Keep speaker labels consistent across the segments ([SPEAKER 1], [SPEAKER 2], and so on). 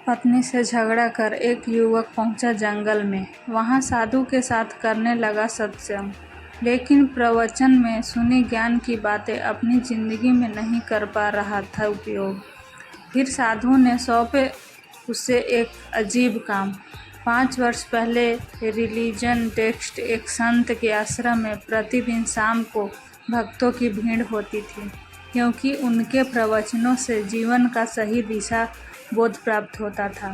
[SPEAKER 1] पत्नी से झगड़ा कर एक युवक पहुंचा जंगल में। वहां साधु के साथ करने लगा सत्संग, लेकिन प्रवचन में सुनी ज्ञान की बातें अपनी जिंदगी में नहीं कर पा रहा था उपयोग। फिर साधु ने सौंपे उसे एक अजीब काम। 5 वर्ष पहले रिलीजन टेक्स्ट एक संत के आश्रम में प्रतिदिन शाम को भक्तों की भीड़ होती थी, क्योंकि उनके प्रवचनों से जीवन का सही दिशा बोध प्राप्त होता था।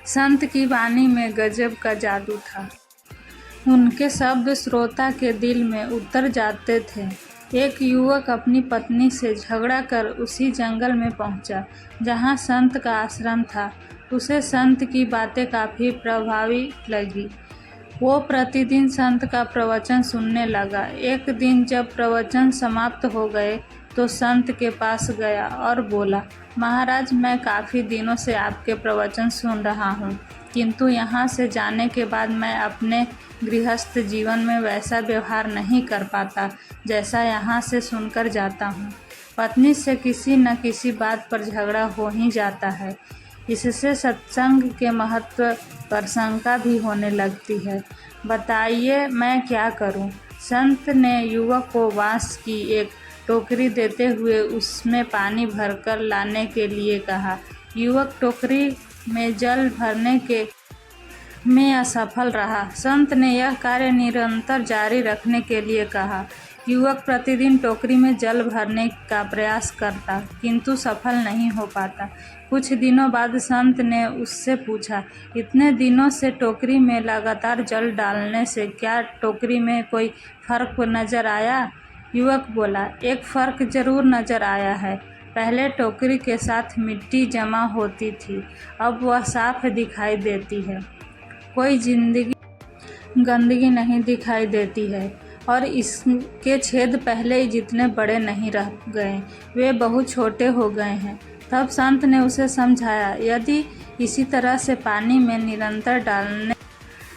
[SPEAKER 1] संत की वाणी में गजब का जादू था। उनके शब्द श्रोता के दिल में उतर जाते थे। एक युवक अपनी पत्नी से झगड़ा कर उसी जंगल में पहुंचा जहां संत का आश्रम था। उसे संत की बातें काफ़ी प्रभावी लगी। वो प्रतिदिन संत का प्रवचन सुनने लगा। एक दिन जब प्रवचन समाप्त हो गए तो संत के पास गया और बोला, महाराज, मैं काफ़ी दिनों से आपके प्रवचन सुन रहा हूँ, किंतु यहाँ से जाने के बाद मैं अपने गृहस्थ जीवन में वैसा व्यवहार नहीं कर पाता जैसा यहाँ से सुनकर जाता हूँ। पत्नी से किसी न किसी बात पर झगड़ा हो ही जाता है। इससे सत्संग के महत्व पर शंका भी होने लगती है। बताइए मैं क्या करूं? संत ने युवक को बांस की एक टोकरी देते हुए उसमें पानी भरकर लाने के लिए कहा। युवक टोकरी में जल भरने में असफल रहा। संत ने यह कार्य निरंतर जारी रखने के लिए कहा। युवक प्रतिदिन टोकरी में जल भरने का प्रयास करता, किंतु सफल नहीं हो पाता। कुछ दिनों बाद संत ने उससे पूछा, इतने दिनों से टोकरी में लगातार जल डालने से क्या टोकरी में कोई फर्क नजर आया? युवक बोला, एक फर्क जरूर नजर आया है। पहले टोकरी के साथ मिट्टी जमा होती थी, अब वह साफ दिखाई देती है। कोई गंदगी नहीं दिखाई देती है और इसके छेद पहले जितने बड़े नहीं रह गए, वे बहुत छोटे हो गए हैं। तब संत ने उसे समझाया, यदि इसी तरह से पानी में निरंतर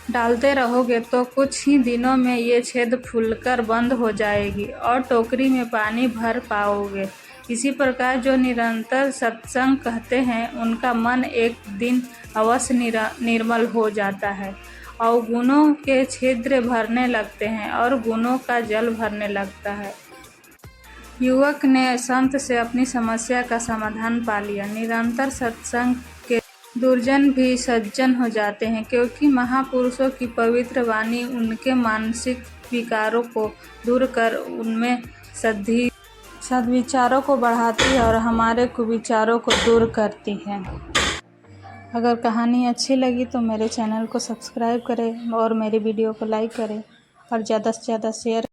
[SPEAKER 1] डालते रहोगे तो कुछ ही दिनों में ये छेद फूलकर बंद हो जाएगी और टोकरी में पानी भर पाओगे। इसी प्रकार जो निरंतर सत्संग कहते हैं, उनका मन एक दिन अवश्य निर्मल हो जाता है। अवगुणों के छिद्र भरने लगते हैं और गुणों का जल भरने लगता है। युवक ने संत से अपनी समस्या का समाधान पा लिया। निरंतर सत्संग के दुर्जन भी सज्जन हो जाते हैं, क्योंकि महापुरुषों की पवित्र वाणी उनके मानसिक विकारों को दूर कर उनमें सद्विचारों को बढ़ाती है और हमारे कुविचारों को दूर करती है। अगर कहानी अच्छी लगी तो मेरे चैनल को सब्सक्राइब करें और मेरी वीडियो को लाइक करें और ज़्यादा से ज़्यादा शेयर